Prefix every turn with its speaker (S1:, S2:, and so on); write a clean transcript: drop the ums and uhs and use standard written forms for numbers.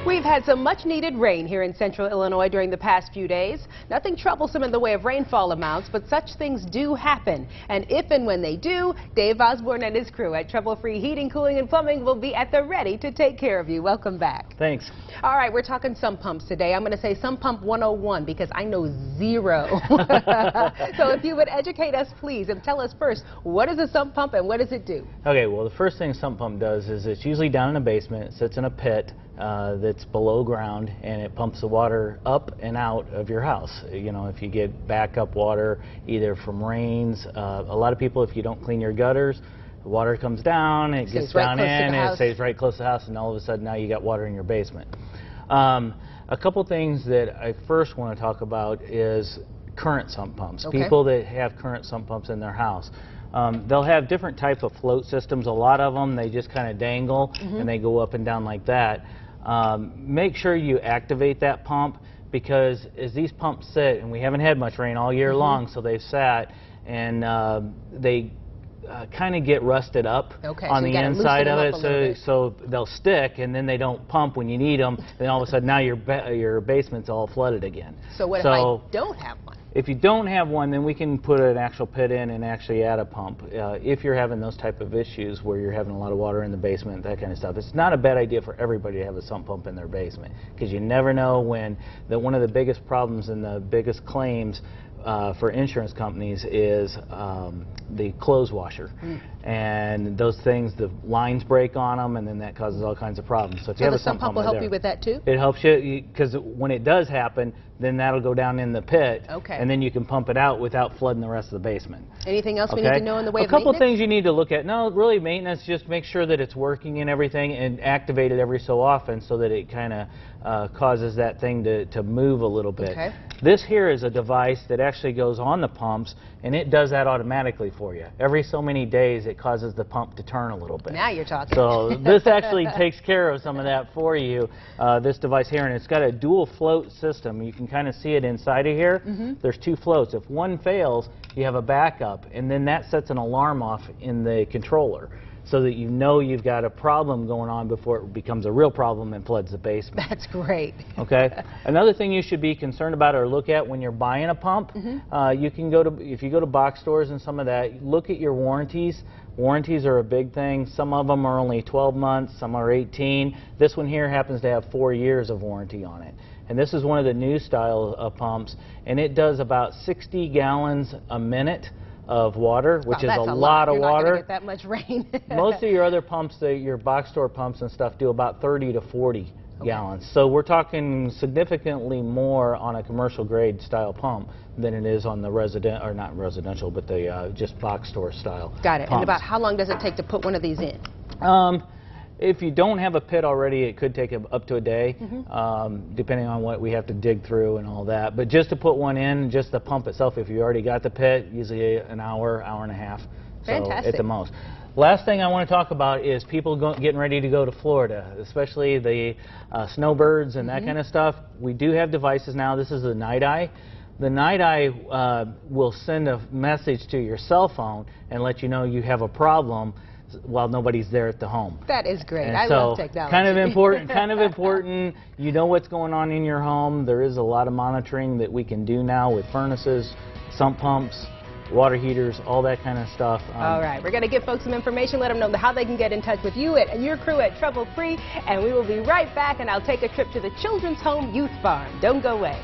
S1: We've had some much-needed rain here in central Illinois during the past few days. Nothing troublesome in the way of rainfall amounts, but such things do happen. And if and when they do, Dave Osborn and his crew at Trouble Free Heating, Cooling, and Plumbing will be at the ready to take care of you. Welcome back.
S2: Thanks.
S1: All right, we're talking sump pumps today. I'm going to say Sump Pump 101 because I know zero. So if you would educate us, please, and tell us first, what is a sump pump and what does it do?
S2: Okay, well, the first thing a sump pump does is it's usually down in a basement. It sits in a pit that's below ground, and it pumps the water up and out of your house. You know, if you get backup water either from rains, a lot of people, if you don't clean your gutters, the water comes down, it gets down in, and it stays right close to the house, and all of a sudden now you got water in your basement. A couple things that I first want to talk about is current sump pumps. Okay. People that have current sump pumps in their house. They'll have different type of float systems. A lot of them, they just kind of dangle and they go up and down like that. Make sure you activate that pump, because as these pumps sit, and we haven't had much rain all year long, so they've sat, and they kind of get rusted up on the inside of it, so they'll stick, and then they don't pump when you need them. Then all of a sudden now your basement's all flooded again.
S1: So what if I don't have one?
S2: If you don't have one, then we can put an actual pit in and actually add a pump. If you're having those type of issues where you're having a lot of water in the basement, that kind of stuff, it's not a bad idea for everybody to have a sump pump in their basement, because you never know when one of the biggest problems and the biggest claims for insurance companies is the clothes washer. And those things, the lines break on them, and then that causes all kinds of problems. So if you have a sump pump
S1: will help you with that too?
S2: It helps you, because when it does happen, then that'll go down in the pit, and then you can pump it out without flooding the rest of the basement.
S1: Anything else we need to know in the way of
S2: maintenance? A couple things you need to look at. No, really maintenance, just make sure that it's working and everything, and activate it every so often so that it kind of causes that thing to move a little bit. This here is a device that actually goes on the pumps, and it does that automatically for you. Every so many days it causes the pump to turn a little bit.
S1: Now you're talking.
S2: So this actually takes care of some of that for you, this device here, and it's got a dual float system. You can kind of see it inside of here. There's two floats. If one fails, you have a backup, and then that sets an alarm off in the controller, so that you know you've got a problem going on before it becomes a real problem and floods the basement.
S1: That's great.
S2: Okay. Another thing you should be concerned about or look at when you're buying a pump, you can go to, if you go to box stores and some of that, look at your warranties. Warranties are a big thing. Some of them are only 12 months, some are 18. This one here happens to have 4 years of warranty on it. And this is one of the new style of pumps, and it does about 60 gallons a minute of water, which is a lot of water.
S1: You're not going to get that much rain.
S2: Most of your other pumps, your box store pumps and stuff, do about 30 to 40 gallons. So we're talking significantly more on a commercial grade style pump than it is on the not residential, but the just box store style.
S1: Got it.
S2: Pumps.
S1: And about how long does it take to put one of these in?
S2: If you don't have a pit already, it could take up to a day, depending on what we have to dig through and all that. But just to put one in, just the pump itself, if you already got the pit, usually an hour, hour and a half.
S1: Fantastic.
S2: So at the most. Last thing I want to talk about is people getting ready to go to Florida, especially the snowbirds and that kind of stuff. We do have devices now. This is the Night Eye. The Night Eye will send a message to your cell phone and let you know you have a problem while nobody's there at the home.
S1: That is great.
S2: And
S1: I love technology.
S2: Kind of important. You know what's going on in your home. There is a lot of monitoring that we can do now with furnaces, sump pumps, water heaters, all that kind of stuff.
S1: All right, we're going to give folks some information, let them know how they can get in touch with you and your crew at Trouble Free, and we will be right back, and I'll take a trip to the Children's Home Youth Farm. Don't go away.